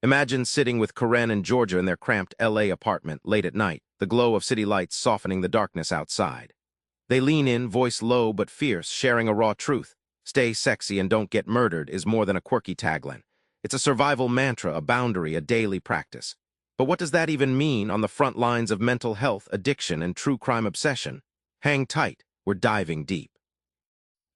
Imagine sitting with Karen and Georgia in their cramped LA apartment late at night, the glow of city lights softening the darkness outside. They lean in, voice low but fierce, sharing a raw truth. Stay sexy and don't get murdered is more than a quirky tagline. It's a survival mantra, a boundary, a daily practice. But what does that even mean on the front lines of mental health, addiction, and true crime obsession? Hang tight, we're diving deep.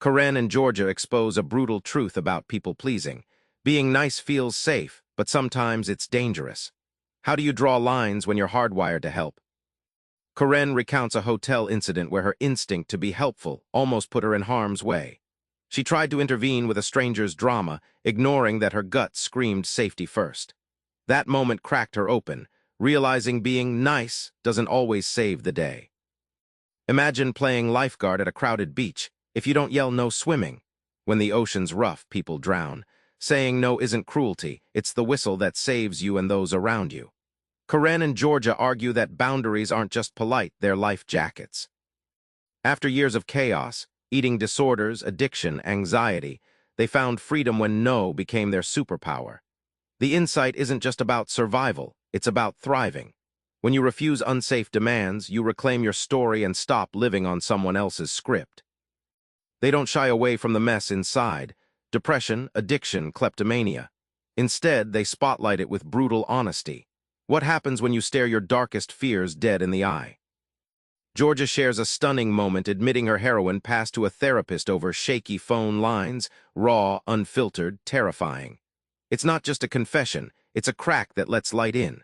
Karen and Georgia expose a brutal truth about people-pleasing. Being nice feels safe, but sometimes it's dangerous. How do you draw lines when you're hardwired to help? Karen recounts a hotel incident where her instinct to be helpful almost put her in harm's way. She tried to intervene with a stranger's drama, ignoring that her gut screamed safety first. That moment cracked her open, realizing being nice doesn't always save the day. Imagine playing lifeguard at a crowded beach. If you don't yell no swimming, when the ocean's rough, people drown. Saying no isn't cruelty, it's the whistle that saves you and those around you. Karen and Georgia argue that boundaries aren't just polite, they're life jackets. After years of chaos, eating disorders, addiction, anxiety, they found freedom when no became their superpower. The insight isn't just about survival, it's about thriving. When you refuse unsafe demands, you reclaim your story and stop living on someone else's script. They don't shy away from the mess inside: depression, addiction, kleptomania. Instead, they spotlight it with brutal honesty. What happens when you stare your darkest fears dead in the eye? Georgia shares a stunning moment admitting her heroin passed to a therapist over shaky phone lines, raw, unfiltered, terrifying. It's not just a confession, it's a crack that lets light in.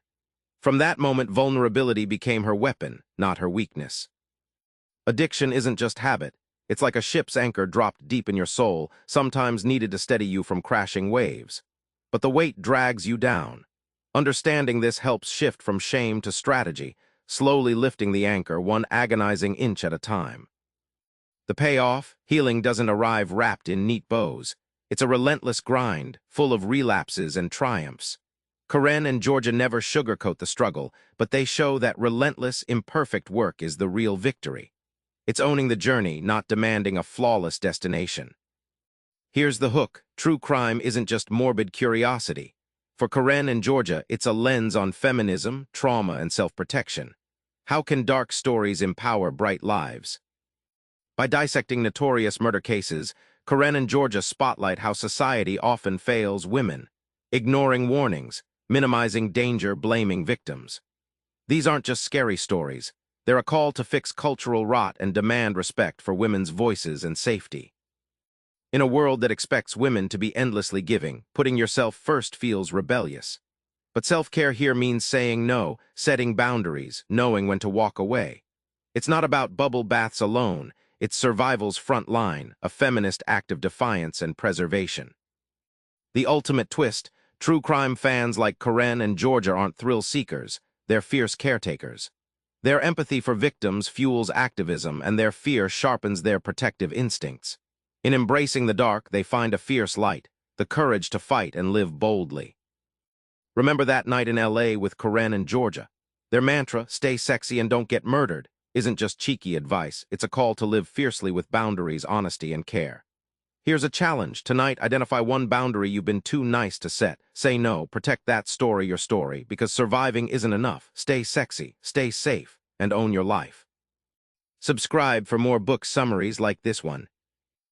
From that moment, vulnerability became her weapon, not her weakness. Addiction isn't just habit. It's like a ship's anchor dropped deep in your soul, sometimes needed to steady you from crashing waves. But the weight drags you down. Understanding this helps shift from shame to strategy, slowly lifting the anchor, one agonizing inch at a time. The payoff: healing doesn't arrive wrapped in neat bows. It's a relentless grind, full of relapses and triumphs. Karen and Georgia never sugarcoat the struggle, but they show that relentless, imperfect work is the real victory. It's owning the journey, not demanding a flawless destination. Here's the hook: true crime isn't just morbid curiosity. For Karen and Georgia, it's a lens on feminism, trauma, and self-protection. How can dark stories empower bright lives? By dissecting notorious murder cases, Karen and Georgia spotlight how society often fails women, ignoring warnings, minimizing danger, blaming victims. These aren't just scary stories. They're a call to fix cultural rot and demand respect for women's voices and safety. In a world that expects women to be endlessly giving, putting yourself first feels rebellious. But self-care here means saying no, setting boundaries, knowing when to walk away. It's not about bubble baths alone. It's survival's front line, a feminist act of defiance and preservation. The ultimate twist: true crime fans like Karen and Georgia aren't thrill seekers, they're fierce caretakers. Their empathy for victims fuels activism, and their fear sharpens their protective instincts. In embracing the dark, they find a fierce light, the courage to fight and live boldly. Remember that night in LA with Karen and Georgia. Their mantra, "Stay sexy and don't get murdered," isn't just cheeky advice, it's a call to live fiercely with boundaries, honesty, and care. Here's a challenge. Tonight, identify one boundary you've been too nice to set. Say no, protect that story, your story, because surviving isn't enough. Stay sexy, stay safe, and own your life. Subscribe for more book summaries like this one.